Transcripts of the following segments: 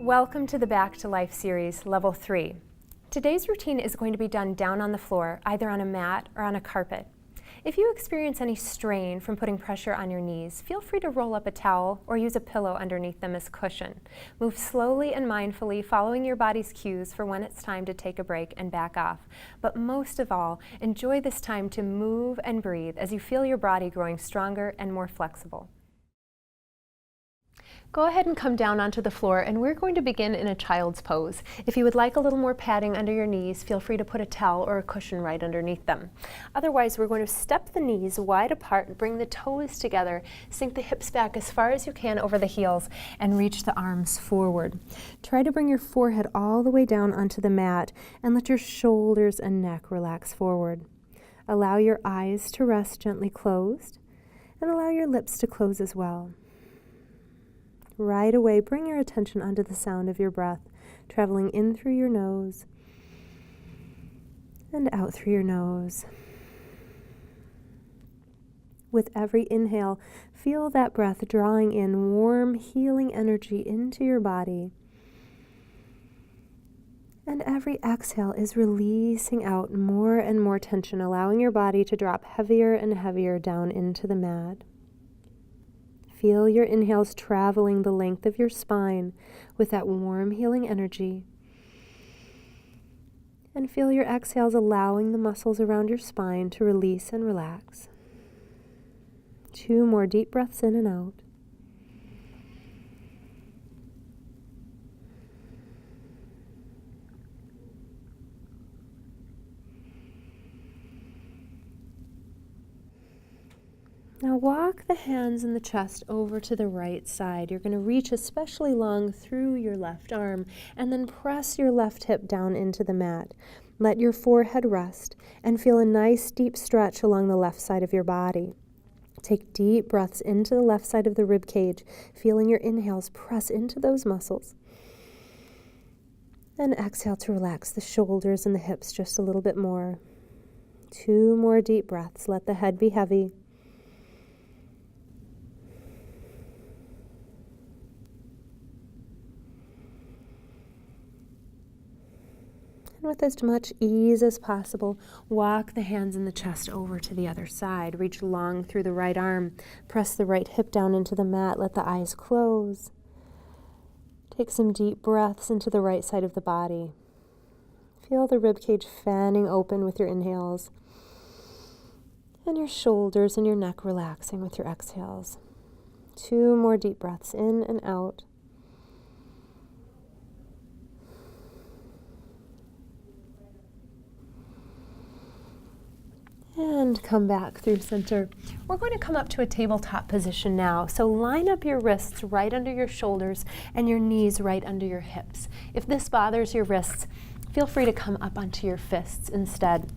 Welcome to the Back to Life series, Level 3. Today's routine is going to be done down on the floor, either on a mat or on a carpet. If you experience any strain from putting pressure on your knees, feel free to roll up a towel or use a pillow underneath them as cushion. Move slowly and mindfully, following your body's cues for when it's time to take a break and back off. But most of all, enjoy this time to move and breathe as you feel your body growing stronger and more flexible. Go ahead and come down onto the floor, and we're going to begin in a child's pose. If you would like a little more padding under your knees, feel free to put a towel or a cushion right underneath them. Otherwise, we're going to step the knees wide apart, bring the toes together, sink the hips back as far as you can over the heels, and reach the arms forward. Try to bring your forehead all the way down onto the mat, and let your shoulders and neck relax forward. Allow your eyes to rest gently closed, and allow your lips to close as well. Right away, bring your attention onto the sound of your breath, traveling in through your nose and out through your nose. With every inhale, feel that breath drawing in warm, healing energy into your body. And every exhale is releasing out more and more tension, allowing your body to drop heavier and heavier down into the mat. Feel your inhales traveling the length of your spine with that warm, healing energy. And feel your exhales allowing the muscles around your spine to release and relax. 2 more deep breaths in and out. Now walk the hands and the chest over to the right side. You're going to reach especially long through your left arm and then press your left hip down into the mat. Let your forehead rest and feel a nice deep stretch along the left side of your body. Take deep breaths into the left side of the rib cage, feeling your inhales press into those muscles. And exhale to relax the shoulders and the hips just a little bit more. 2 more deep breaths. Let the head be heavy. With as much ease as possible, walk the hands and the chest over to the other side. Reach long through the right arm. Press the right hip down into the mat. Let the eyes close. Take some deep breaths into the right side of the body. Feel the ribcage fanning open with your inhales, and your shoulders and your neck relaxing with your exhales. 2 more deep breaths in and out. And come back through center. We're going to come up to a tabletop position now. So line up your wrists right under your shoulders and your knees right under your hips. If this bothers your wrists, feel free to come up onto your fists instead.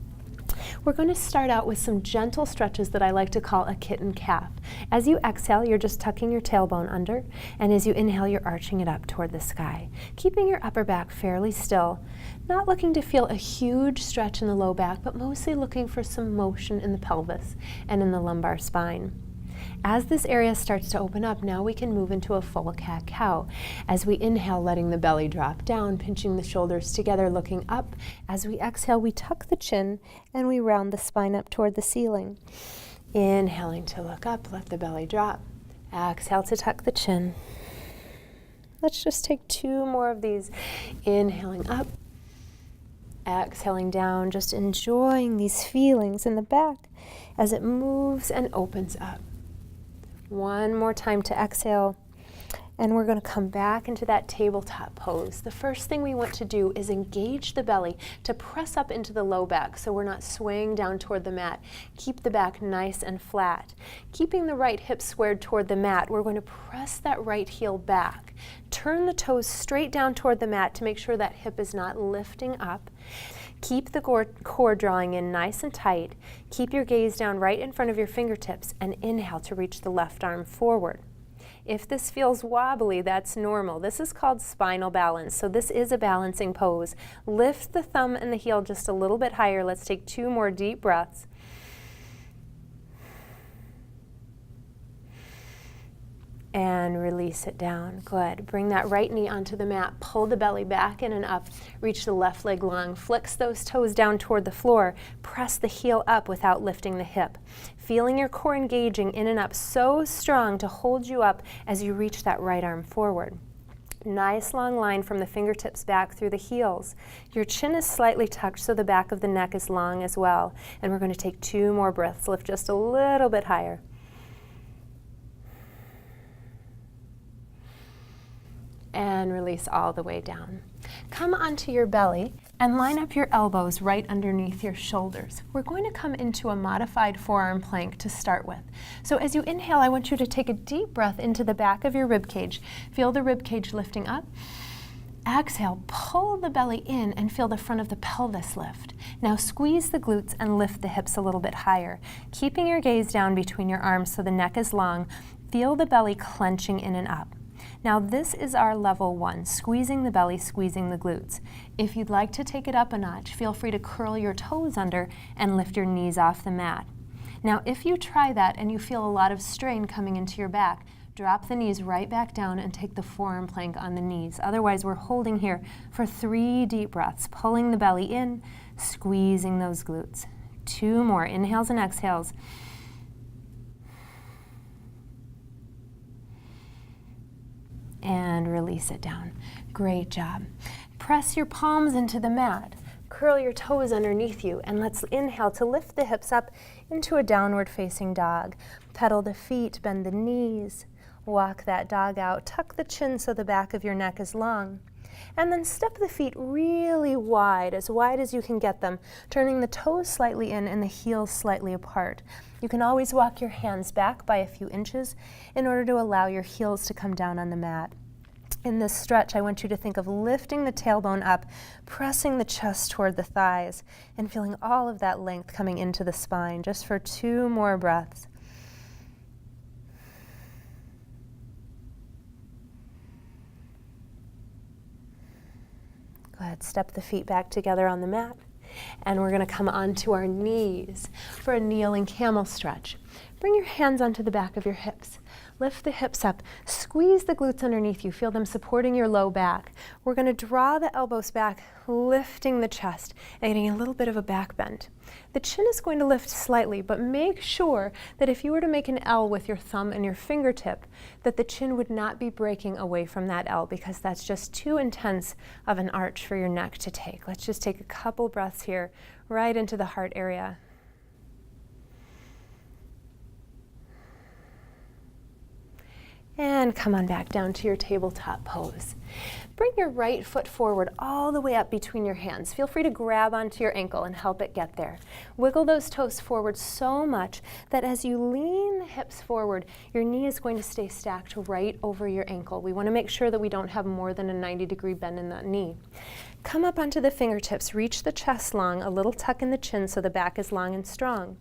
We're going to start out with some gentle stretches that I like to call a kitten calf. As you exhale, you're just tucking your tailbone under, and as you inhale, you're arching it up toward the sky, keeping your upper back fairly still, not looking to feel a huge stretch in the low back, but mostly looking for some motion in the pelvis and in the lumbar spine. As this area starts to open up, now we can move into a full cat-cow. As we inhale, letting the belly drop down, pinching the shoulders together, looking up. As we exhale, we tuck the chin and we round the spine up toward the ceiling. Inhaling to look up, let the belly drop. Exhale to tuck the chin. Let's just take 2 more of these. Inhaling up, exhaling down, just enjoying these feelings in the back as it moves and opens up. 1 more time to exhale, and we're going to come back into that tabletop pose. The first thing we want to do is engage the belly to press up into the low back so we're not swaying down toward the mat. Keep the back nice and flat. Keeping the right hip squared toward the mat, we're going to press that right heel back. Turn the toes straight down toward the mat to make sure that hip is not lifting up. Keep the core drawing in nice and tight. Keep your gaze down right in front of your fingertips and inhale to reach the left arm forward. If this feels wobbly, that's normal. This is called spinal balance, so this is a balancing pose. Lift the thumb and the heel just a little bit higher. Let's take 2 more deep breaths. and release it down. Good. Bring that right knee onto the mat. Pull the belly back in and up. Reach the left leg long. Flex those toes down toward the floor. Press the heel up without lifting the hip. Feeling your core engaging in and up so strong to hold you up as you reach that right arm forward. Nice long line from the fingertips back through the heels. Your chin is slightly tucked so the back of the neck is long as well. And we're going to take 2 more breaths. Lift just a little bit higher. And release all the way down. Come onto your belly and line up your elbows right underneath your shoulders. We're going to come into a modified forearm plank to start with. So as you inhale, I want you to take a deep breath into the back of your rib cage. Feel the rib cage lifting up. Exhale, pull the belly in and feel the front of the pelvis lift. Now squeeze the glutes and lift the hips a little bit higher. Keeping your gaze down between your arms so the neck is long, feel the belly clenching in and up. Now this is our level 1, squeezing the belly, squeezing the glutes. If you'd like to take it up a notch, feel free to curl your toes under and lift your knees off the mat. Now if you try that and you feel a lot of strain coming into your back, drop the knees right back down and take the forearm plank on the knees. Otherwise, we're holding here for 3 deep breaths, pulling the belly in, squeezing those glutes. 2 more, inhales and exhales. And release it down. Great job. Press your palms into the mat. Curl your toes underneath you, and let's inhale to lift the hips up into a downward facing dog. Pedal the feet, bend the knees. Walk that dog out. Tuck the chin so the back of your neck is long. And then step the feet really wide as you can get them, turning the toes slightly in and the heels slightly apart. You can always walk your hands back by a few inches in order to allow your heels to come down on the mat. In this stretch, I want you to think of lifting the tailbone up, pressing the chest toward the thighs, and feeling all of that length coming into the spine, just for 2 more breaths. Go ahead, step the feet back together on the mat. And we're going to come onto our knees for a kneeling camel stretch. Bring your hands onto the back of your hips. Lift the hips up. Squeeze the glutes underneath you. Feel them supporting your low back. We're going to draw the elbows back, lifting the chest and getting a little bit of a back bend. The chin is going to lift slightly, but make sure that if you were to make an L with your thumb and your fingertip, that the chin would not be breaking away from that L, because that's just too intense of an arch for your neck to take. Let's just take a couple breaths here, right into the heart area. And come on back down to your tabletop pose. Bring your right foot forward all the way up between your hands. Feel free to grab onto your ankle and help it get there. Wiggle those toes forward so much that as you lean the hips forward, your knee is going to stay stacked right over your ankle. We want to make sure that we don't have more than a 90-degree bend in that knee. Come up onto the fingertips, reach the chest long, a little tuck in the chin so the back is long and strong.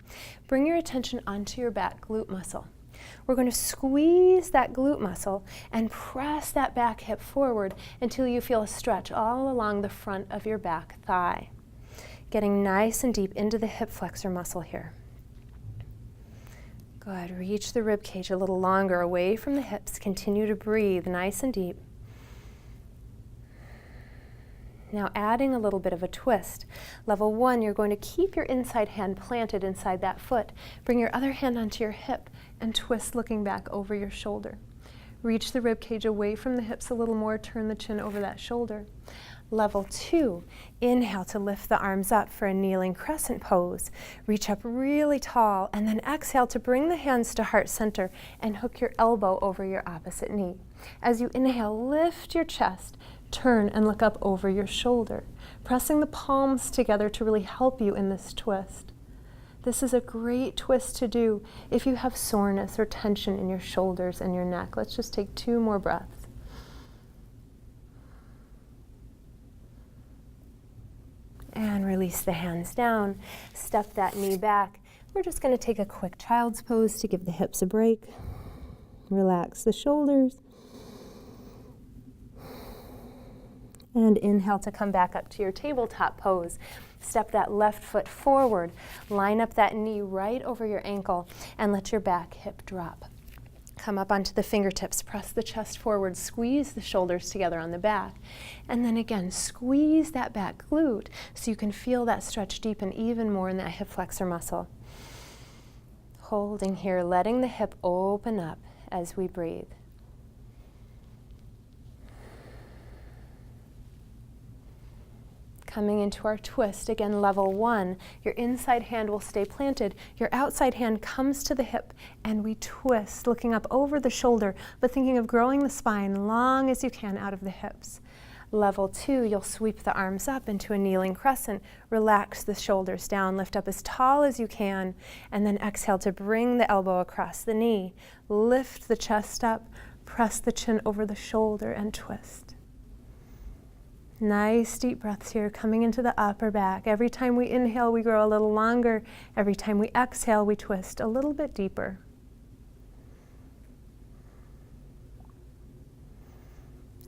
Bring your attention onto your back glute muscle. We're going to squeeze that glute muscle and press that back hip forward until you feel a stretch all along the front of your back thigh. Getting nice and deep into the hip flexor muscle here. Good. Reach the rib cage a little longer away from the hips. Continue to breathe nice and deep. Now adding a little bit of a twist. Level 1, you're going to keep your inside hand planted inside that foot. Bring your other hand onto your hip and twist looking back over your shoulder. Reach the rib cage away from the hips a little more. Turn the chin over that shoulder. Level 2, inhale to lift the arms up for a kneeling crescent pose. Reach up really tall, and then exhale to bring the hands to heart center and hook your elbow over your opposite knee. As you inhale, lift your chest. Turn and look up over your shoulder, pressing the palms together to really help you in this twist. This is a great twist to do if you have soreness or tension in your shoulders and your neck. Let's just take 2 more breaths. And release the hands down. Step that knee back. We're just going to take a quick child's pose to give the hips a break. Relax the shoulders. And inhale to come back up to your tabletop pose. Step that left foot forward. Line up that knee right over your ankle and let your back hip drop. Come up onto the fingertips, press the chest forward, squeeze the shoulders together on the back. And then again, squeeze that back glute so you can feel that stretch deepen even more in that hip flexor muscle. Holding here, letting the hip open up as we breathe. Coming into our twist, again, level 1. Your inside hand will stay planted. Your outside hand comes to the hip, and we twist, looking up over the shoulder, but thinking of growing the spine long as you can out of the hips. Level 2, you'll sweep the arms up into a kneeling crescent. Relax the shoulders down, lift up as tall as you can, and then exhale to bring the elbow across the knee. Lift the chest up, press the chin over the shoulder, and twist. Nice deep breaths here, coming into the upper back. Every time we inhale, we grow a little longer. Every time we exhale, we twist a little bit deeper.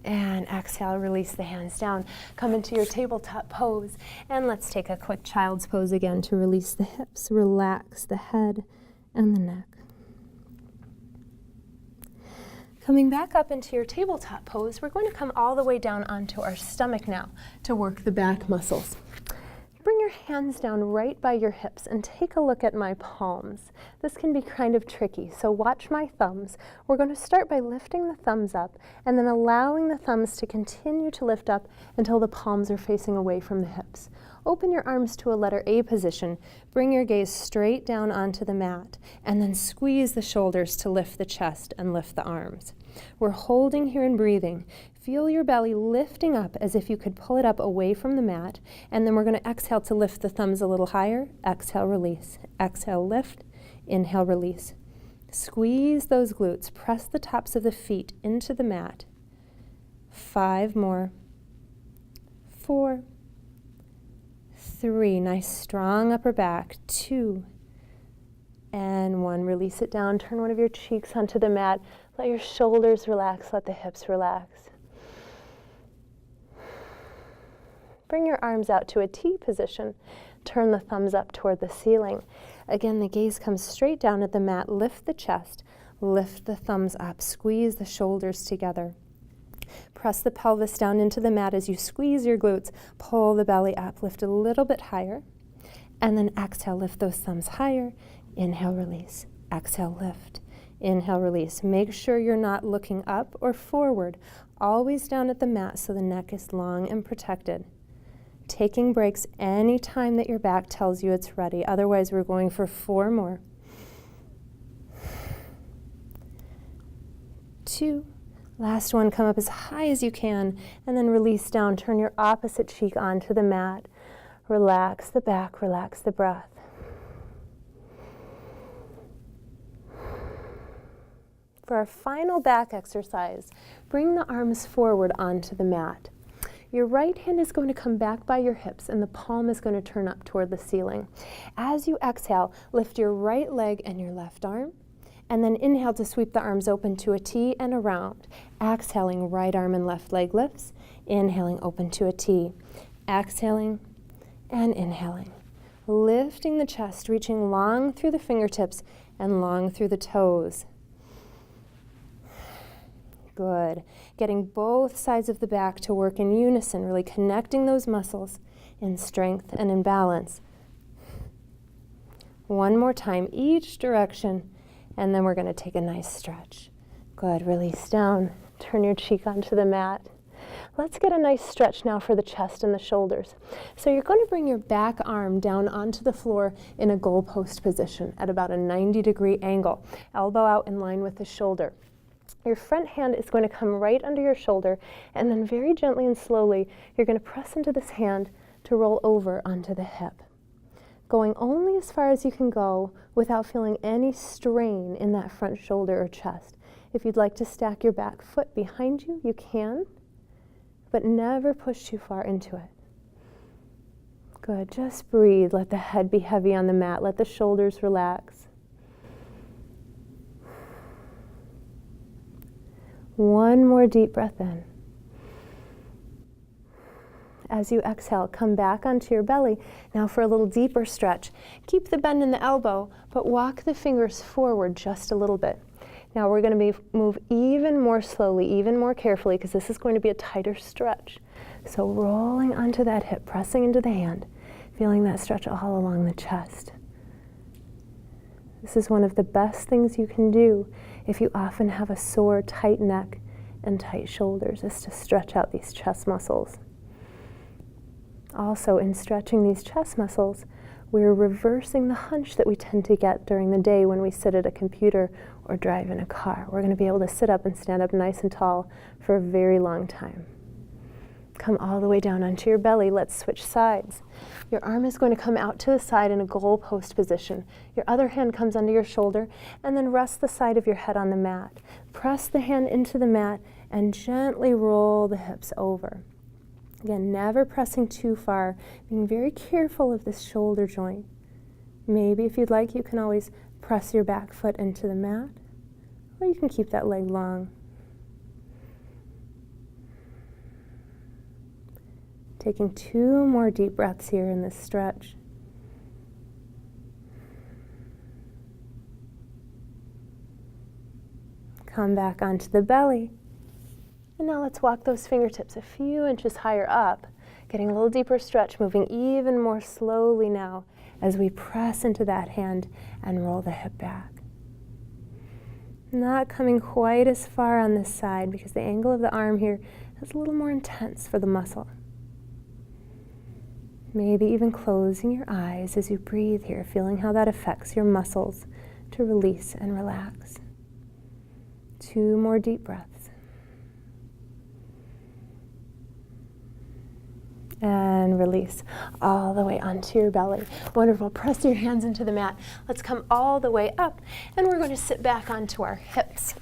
And exhale, release the hands down. Come into your tabletop pose. And let's take a quick child's pose again to release the hips, relax the head and the neck. Coming back up into your tabletop pose, we're going to come all the way down onto our stomach now to work the back muscles. Bring your hands down right by your hips and take a look at my palms. This can be kind of tricky, so watch my thumbs. We're going to start by lifting the thumbs up and then allowing the thumbs to continue to lift up until the palms are facing away from the hips. Open your arms to a letter A position. Bring your gaze straight down onto the mat and then squeeze the shoulders to lift the chest and lift the arms. We're holding here and breathing. Feel your belly lifting up as if you could pull it up away from the mat, and then we're going to exhale to lift the thumbs a little higher. Exhale, release. Exhale, lift. Inhale, release. Squeeze those glutes. Press the tops of the feet into the mat. 5 more. 4. 3. Nice strong upper back. 2. And 1. Release it down. Turn one of your cheeks onto the mat. Let your shoulders relax. Let the hips relax. Bring your arms out to a T position. Turn the thumbs up toward the ceiling. Again, the gaze comes straight down at the mat. Lift the chest. Lift the thumbs up. Squeeze the shoulders together. Press the pelvis down into the mat as you squeeze your glutes. Pull the belly up. Lift a little bit higher. And then exhale. Lift those thumbs higher. Inhale, release. Exhale, lift. Inhale, release. Make sure you're not looking up or forward. Always down at the mat so the neck is long and protected. Taking breaks any time that your back tells you it's ready. Otherwise, we're going for 4 more. 2. Last one, come up as high as you can, and then release down. Turn your opposite cheek onto the mat. Relax the back, relax the breath. For our final back exercise, bring the arms forward onto the mat. Your right hand is going to come back by your hips and the palm is going to turn up toward the ceiling. As you exhale, lift your right leg and your left arm, and then inhale to sweep the arms open to a T and around. Exhaling, right arm and left leg lifts. Inhaling, open to a T. Exhaling and inhaling. Lifting the chest, reaching long through the fingertips and long through the toes. Good. Getting both sides of the back to work in unison, really connecting those muscles in strength and in balance. One more time, each direction, and then we're going to take a nice stretch. Good. Release down. Turn your cheek onto the mat. Let's get a nice stretch now for the chest and the shoulders. So you're going to bring your back arm down onto the floor in a goalpost position at about a 90-degree angle, elbow out in line with the shoulder. Your front hand is going to come right under your shoulder, and then very gently and slowly, you're going to press into this hand to roll over onto the hip. Going only as far as you can go without feeling any strain in that front shoulder or chest. If you'd like to stack your back foot behind you, you can, but never push too far into it. Good. Just breathe. Let the head be heavy on the mat. Let the shoulders relax. One more deep breath in. As you exhale, come back onto your belly. Now for a little deeper stretch. Keep the bend in the elbow, but walk the fingers forward just a little bit. Now we're going to move even more slowly, even more carefully, because this is going to be a tighter stretch. So rolling onto that hip, pressing into the hand, feeling that stretch all along the chest. This is one of the best things you can do if you often have a sore, tight neck and tight shoulders, is to stretch out these chest muscles. Also, in stretching these chest muscles, we're reversing the hunch that we tend to get during the day when we sit at a computer or drive in a car. We're going to be able to sit up and stand up nice and tall for a very long time. Come all the way down onto your belly. Let's switch sides. Your arm is going to come out to the side in a goalpost position. Your other hand comes under your shoulder, and then rest the side of your head on the mat. Press the hand into the mat and gently roll the hips over. Again, never pressing too far, being very careful of this shoulder joint. Maybe if you'd like, you can always press your back foot into the mat, or you can keep that leg long. Taking 2 more deep breaths here in this stretch. Come back onto the belly. And now let's walk those fingertips a few inches higher up, getting a little deeper stretch, moving even more slowly now as we press into that hand and roll the hip back. Not coming quite as far on this side because the angle of the arm here is a little more intense for the muscle. Maybe even closing your eyes as you breathe here, feeling how that affects your muscles to release and relax. 2 more deep breaths. And release all the way onto your belly. Wonderful. Press your hands into the mat. Let's come all the way up, and we're going to sit back onto our hips.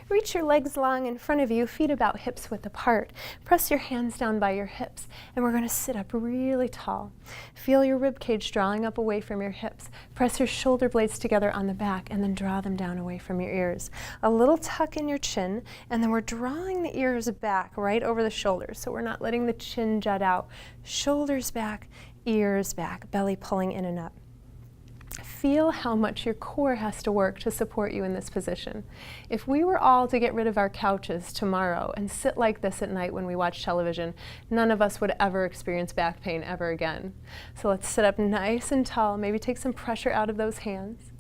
Reach your legs long in front of you, feet about hips width apart. Press your hands down by your hips, and we're going to sit up really tall. Feel your rib cage drawing up away from your hips. Press your shoulder blades together on the back, and then draw them down away from your ears. A little tuck in your chin, and then we're drawing the ears back right over the shoulders, so we're not letting the chin jut out. Shoulders back, ears back, belly pulling in and up. Feel how much your core has to work to support you in this position. If we were all to get rid of our couches tomorrow and sit like this at night when we watch television, none of us would ever experience back pain ever again. So let's sit up nice and tall, maybe take some pressure out of those hands.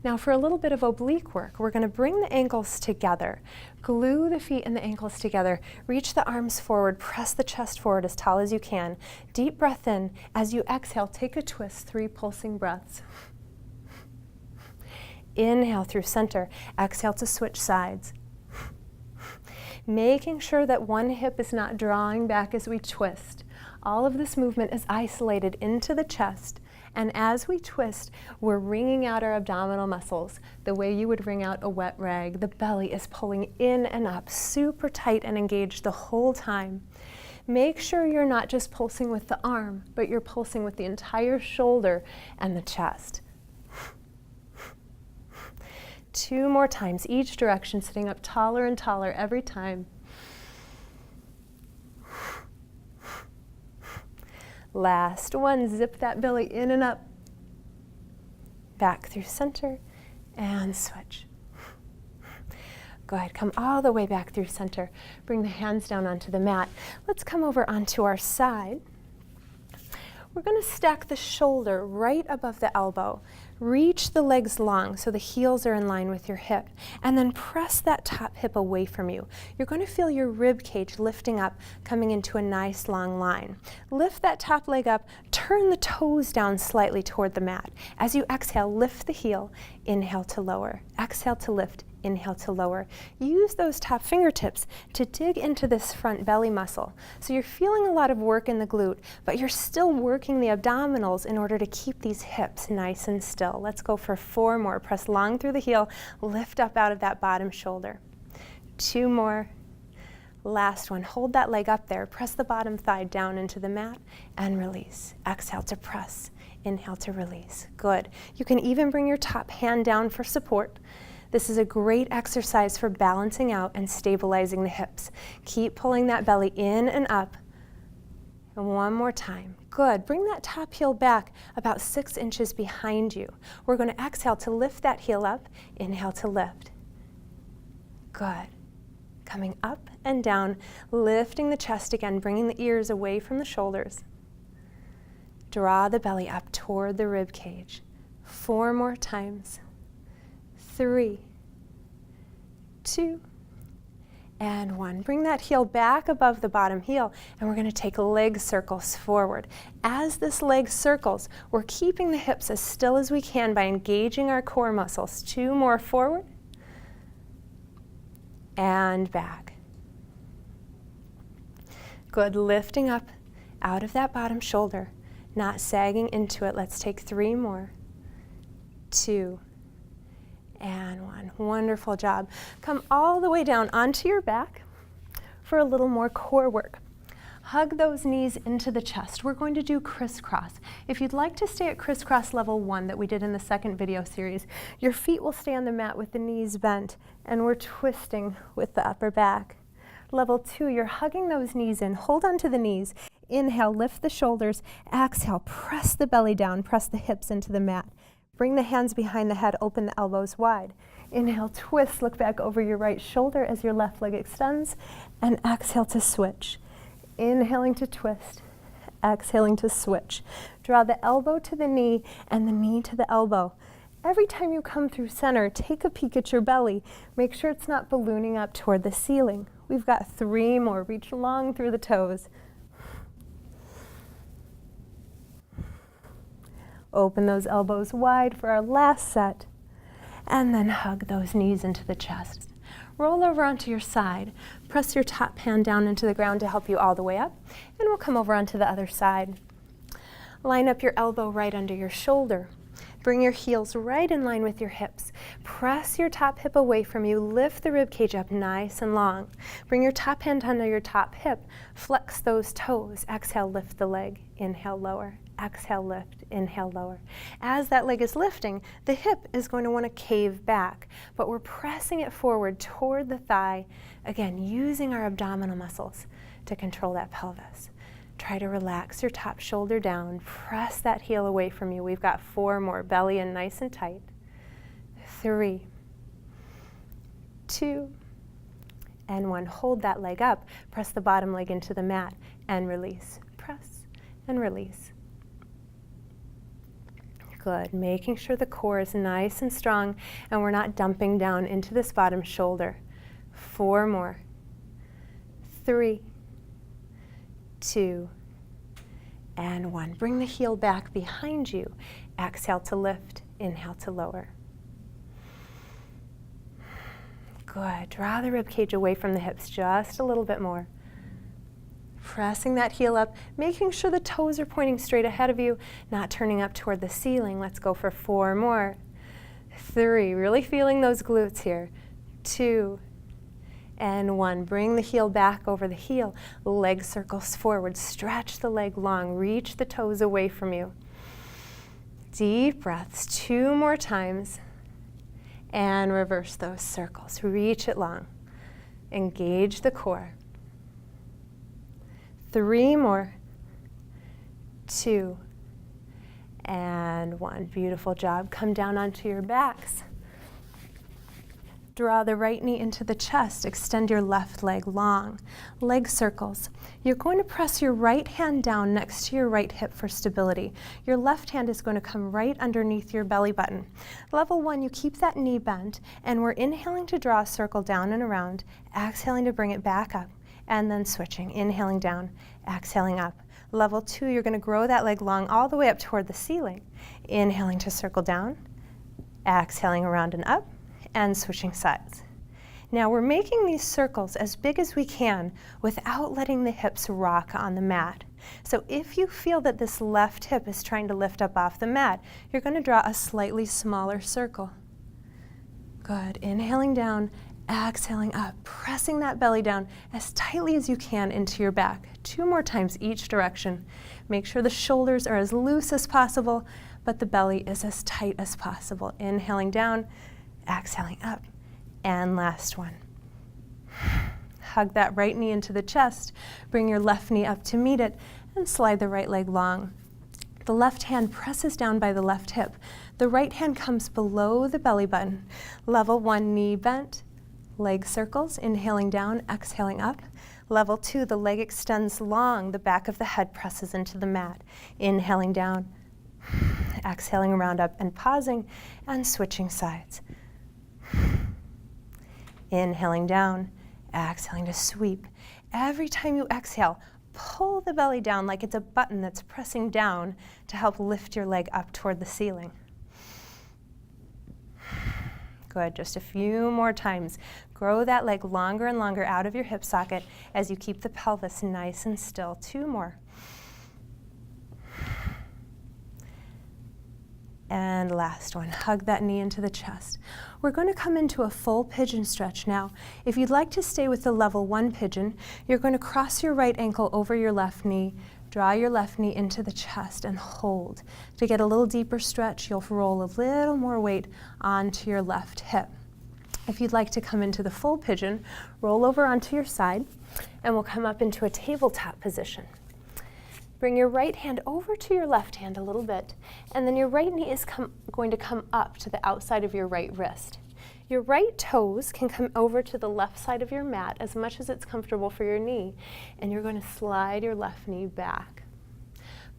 Now for a little bit of oblique work, we're going to bring the ankles together, glue the feet and the ankles together, reach the arms forward, press the chest forward as tall as you can. Deep breath in. As you exhale, take a twist, 3 pulsing breaths. Inhale through center, exhale to switch sides. Making sure that one hip is not drawing back as we twist. All of this movement is isolated into the chest, and as we twist, we're wringing out our abdominal muscles the way you would wring out a wet rag. The belly is pulling in and up, super tight and engaged the whole time. Make sure you're not just pulsing with the arm, but you're pulsing with the entire shoulder and the chest. 2 more times, each direction, sitting up taller and taller every time. Last one, zip that belly in and up. Back through center and switch. Go ahead, come all the way back through center. Bring the hands down onto the mat. Let's come over onto our side. We're going to stack the shoulder right above the elbow. Reach the legs long so the heels are in line with your hip, and then press that top hip away from you. You're going to feel your rib cage lifting up, coming into a nice long line. Lift that top leg up, turn the toes down slightly toward the mat. As you exhale, lift the heel, inhale to lower, exhale to lift, inhale to lower. Use those top fingertips to dig into this front belly muscle. So you're feeling a lot of work in the glute, but you're still working the abdominals in order to keep these hips nice and still. Let's go for 4 more. Press long through the heel, lift up out of that bottom shoulder. 2 more. Last one. Hold that leg up there. Press the bottom thigh down into the mat and release. Exhale to press. Inhale to release. Good. You can even bring your top hand down for support. This is a great exercise for balancing out and stabilizing the hips. Keep pulling that belly in and up. And one more time. Good. Bring that top heel back about 6 inches behind you. We're going to exhale to lift that heel up. Inhale to lift. Good. Coming up and down, lifting the chest again, bringing the ears away from the shoulders. Draw the belly up toward the rib cage. 4 more times. 3, 2, and 1. Bring that heel back above the bottom heel, and we're going to take leg circles forward. As this leg circles, we're keeping the hips as still as we can by engaging our core muscles. 2 more forward and back. Good. Lifting up out of that bottom shoulder, not sagging into it. Let's take 3 more. 2 and 1. Wonderful job. Come all the way down onto your back for a little more core work. Hug those knees into the chest. We're going to do crisscross. If you'd like to stay at crisscross level 1 that we did in the second video series, your feet will stay on the mat with the knees bent, and we're twisting with the upper back. Level 2, you're hugging those knees in. Hold onto the knees. Inhale, lift the shoulders. Exhale, press the belly down, press the hips into the mat. Bring the hands behind the head, open the elbows wide. Inhale, twist, look back over your right shoulder as your left leg extends, and exhale to switch. Inhaling to twist, exhaling to switch. Draw the elbow to the knee and the knee to the elbow. Every time you come through center, take a peek at your belly. Make sure it's not ballooning up toward the ceiling. We've got 3 more. Reach long through the toes. Open those elbows wide for our last set, and then hug those knees into the chest. Roll over onto your side. Press your top hand down into the ground to help you all the way up, and we'll come over onto the other side. Line up your elbow right under your shoulder. Bring your heels right in line with your hips. Press your top hip away from you. Lift the rib cage up nice and long. Bring your top hand under your top hip. Flex those toes. Exhale, lift the leg. Inhale, lower. Exhale, lift. Inhale, lower. As that leg is lifting, the hip is going to want to cave back, but we're pressing it forward toward the thigh, again, using our abdominal muscles to control that pelvis. Try to relax your top shoulder down. Press that heel away from you. We've got 4 more. Belly in nice and tight. 3, 2, and 1. Hold that leg up. Press the bottom leg into the mat and release. Press and release. Good. Making sure the core is nice and strong and we're not dumping down into this bottom shoulder. 4 more. 3, 2, and 1. Bring the heel back behind you. Exhale to lift. Inhale to lower. Good. Draw the rib cage away from the hips just a little bit more. Pressing that heel up, making sure the toes are pointing straight ahead of you, not turning up toward the ceiling. Let's go for 4 more. 3, really feeling those glutes here. 2, and 1. Bring the heel back over the heel. Leg circles forward. Stretch the leg long. Reach the toes away from you. Deep breaths. 2 more times. And reverse those circles. Reach it long. Engage the core. 3 more. 2, and 1. Beautiful job. Come down onto your backs. Draw the right knee into the chest. Extend your left leg long. Leg circles. You're going to press your right hand down next to your right hip for stability. Your left hand is going to come right underneath your belly button. Level 1, you keep that knee bent, and we're inhaling to draw a circle down and around, exhaling to bring it back up, and then switching. Inhaling down, exhaling up. Level 2, you're going to grow that leg long all the way up toward the ceiling. Inhaling to circle down, exhaling around and up, and switching sides. Now we're making these circles as big as we can without letting the hips rock on the mat. So if you feel that this left hip is trying to lift up off the mat, you're going to draw a slightly smaller circle. Good. Inhaling down, exhaling up, pressing that belly down as tightly as you can into your back. 2 more times each direction. Make sure the shoulders are as loose as possible, but the belly is as tight as possible. Inhaling down, exhaling up, and last one. hug that right knee into the chest, bring your left knee up to meet it, and slide the right leg long. The left hand presses down by the left hip. The right hand comes below the belly button. Level 1, knee bent, leg circles, inhaling down, exhaling up. Level 2, the leg extends long, the back of the head presses into the mat. Inhaling down, exhaling around up and pausing and switching sides. Inhaling down, exhaling to sweep. Every time you exhale, pull the belly down like it's a button that's pressing down to help lift your leg up toward the ceiling. Good, just a few more times. Grow that leg longer and longer out of your hip socket as you keep the pelvis nice and still. 2 more. And last one, hug that knee into the chest. We're going to come into a full pigeon stretch now. If you'd like to stay with the level 1 pigeon, you're going to cross your right ankle over your left knee, draw your left knee into the chest and hold. To get a little deeper stretch, you'll roll a little more weight onto your left hip. If you'd like to come into the full pigeon, roll over onto your side and we'll come up into a tabletop position. Bring your right hand over to your left hand a little bit, and then your right knee is going to come up to the outside of your right wrist. Your right toes can come over to the left side of your mat as much as it's comfortable for your knee, and you're going to slide your left knee back.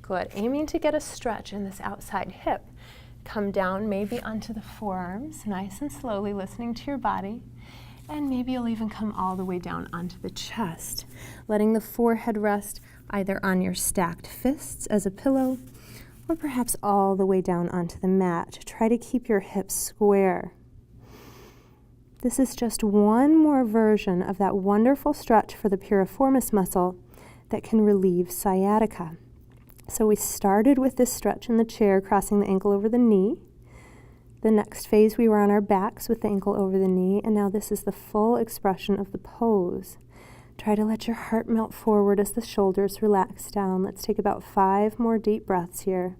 Good, aiming to get a stretch in this outside hip. Come down maybe onto the forearms, nice and slowly, listening to your body. And maybe you'll even come all the way down onto the chest, letting the forehead rest either on your stacked fists as a pillow, or perhaps all the way down onto the mat. Try to keep your hips square. This is just one more version of that wonderful stretch for the piriformis muscle that can relieve sciatica. So we started with this stretch in the chair, crossing the ankle over the knee. The next phase we were on our backs with the ankle over the knee, and now this is the full expression of the pose. Try to let your heart melt forward as the shoulders relax down. Let's take about 5 more deep breaths here.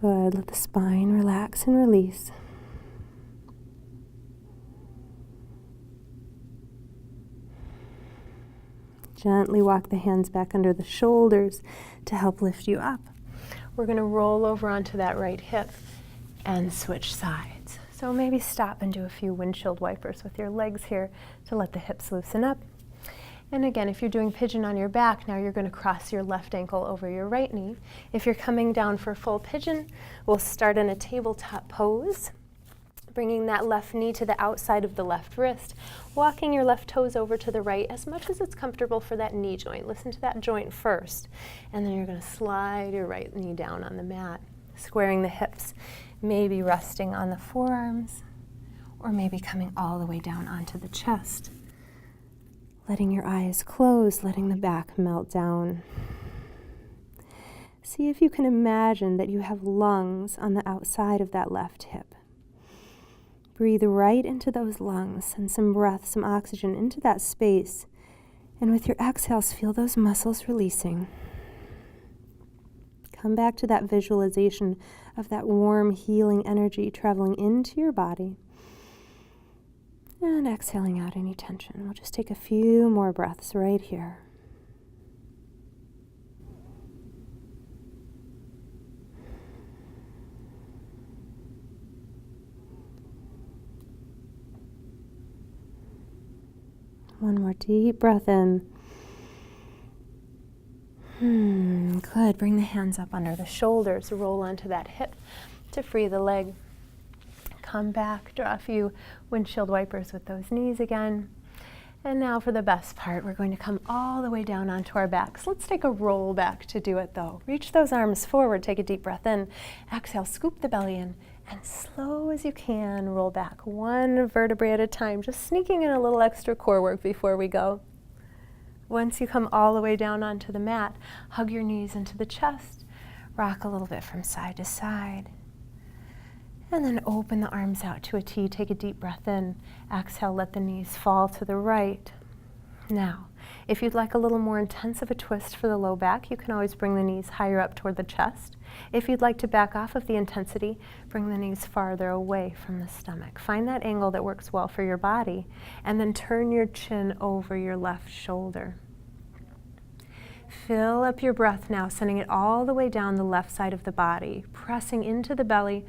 Good. Let the spine relax and release. Gently walk the hands back under the shoulders to help lift you up. We're going to roll over onto that right hip and switch sides. So maybe stop and do a few windshield wipers with your legs here to let the hips loosen up. And again, if you're doing pigeon on your back, now you're going to cross your left ankle over your right knee. If you're coming down for full pigeon, we'll start in a tabletop pose, bringing that left knee to the outside of the left wrist, walking your left toes over to the right as much as it's comfortable for that knee joint. Listen to that joint first, and then you're going to slide your right knee down on the mat, squaring the hips, maybe resting on the forearms, or maybe coming all the way down onto the chest. Letting your eyes close, letting the back melt down. See if you can imagine that you have lungs on the outside of that left hip. Breathe right into those lungs, send some breath, some oxygen into that space, and with your exhales, feel those muscles releasing. Come back to that visualization of that warm, healing energy traveling into your body. And exhaling out any tension. We'll just take a few more breaths right here. One more deep breath in. Good. Bring the hands up under the shoulders. Roll onto that hip to free the leg. Come back, draw a few windshield wipers with those knees again. And now for the best part, we're going to come all the way down onto our backs. Let's take a roll back to do it though. Reach those arms forward, take a deep breath in. Exhale, scoop the belly in, and slow as you can, roll back one vertebrae at a time, just sneaking in a little extra core work before we go. Once you come all the way down onto the mat, hug your knees into the chest, rock a little bit from side to side. And then open the arms out to a T. Take a deep breath in. Exhale, let the knees fall to the right. Now, If you'd like a little more intense of a twist for the low back, you can always bring the knees higher up toward the chest. If you'd like to back off of the intensity, bring the knees farther away from the stomach. Find that angle that works well for your body, and then turn your chin over your left shoulder. Fill up your breath now, sending it all the way down the left side of the body, pressing into the belly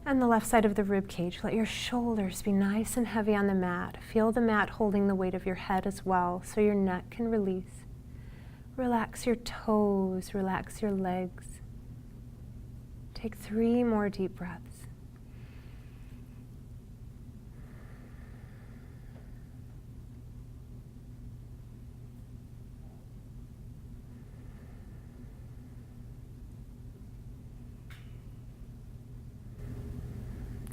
and the left side of the rib cage. Let your shoulders be nice and heavy on the mat. Feel the mat holding the weight of your head as well, so your neck can release. Relax your toes, relax your legs. Take 3 more deep breaths.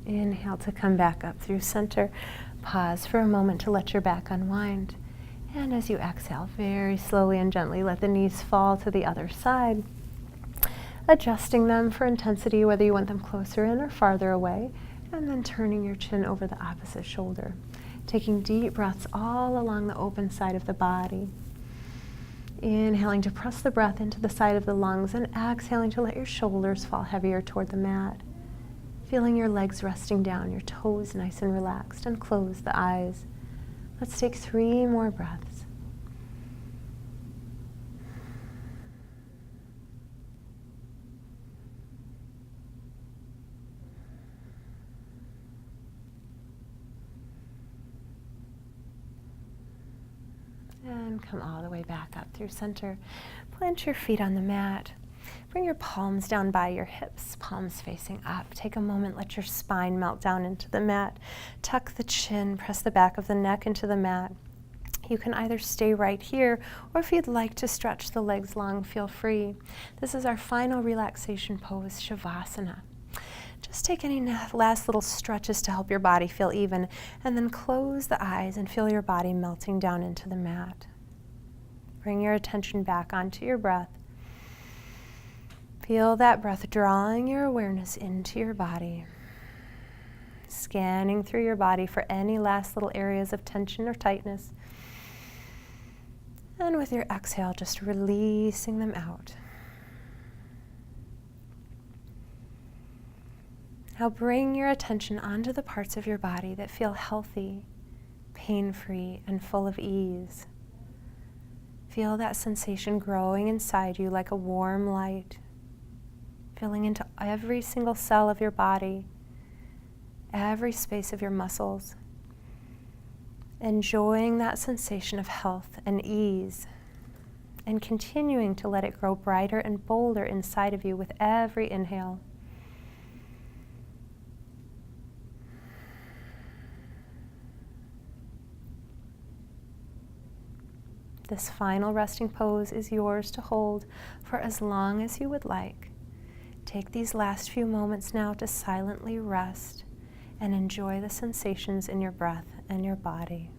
Inhale to come back up through center. Pause for a moment to let your back unwind. And as you exhale, very slowly and gently, let the knees fall to the other side, adjusting them for intensity, whether you want them closer in or farther away, and then turning your chin over the opposite shoulder. Taking deep breaths all along the open side of the body. Inhaling to press the breath into the side of the lungs, and exhaling to let your shoulders fall heavier toward the mat. Feeling your legs resting down, your toes nice and relaxed, and close the eyes. Let's take 3 more breaths. And come all the way back up through center. Plant your feet on the mat. Bring your palms down by your hips, palms facing up. Take a moment, let your spine melt down into the mat. Tuck the chin, press the back of the neck into the mat. You can either stay right here, or if you'd like to stretch the legs long, feel free. This is our final relaxation pose, Shavasana. Just take any last little stretches to help your body feel even, and then close the eyes and feel your body melting down into the mat. Bring your attention back onto your breath. Feel that breath drawing your awareness into your body. Scanning through your body for any last little areas of tension or tightness. And with your exhale, just releasing them out. Now bring your attention onto the parts of your body that feel healthy, pain-free, and full of ease. Feel that sensation growing inside you like a warm light, filling into every single cell of your body, every space of your muscles. Enjoying that sensation of health and ease, and continuing to let it grow brighter and bolder inside of you with every inhale. This final resting pose is yours to hold for as long as you would like. Take these last few moments now to silently rest and enjoy the sensations in your breath and your body.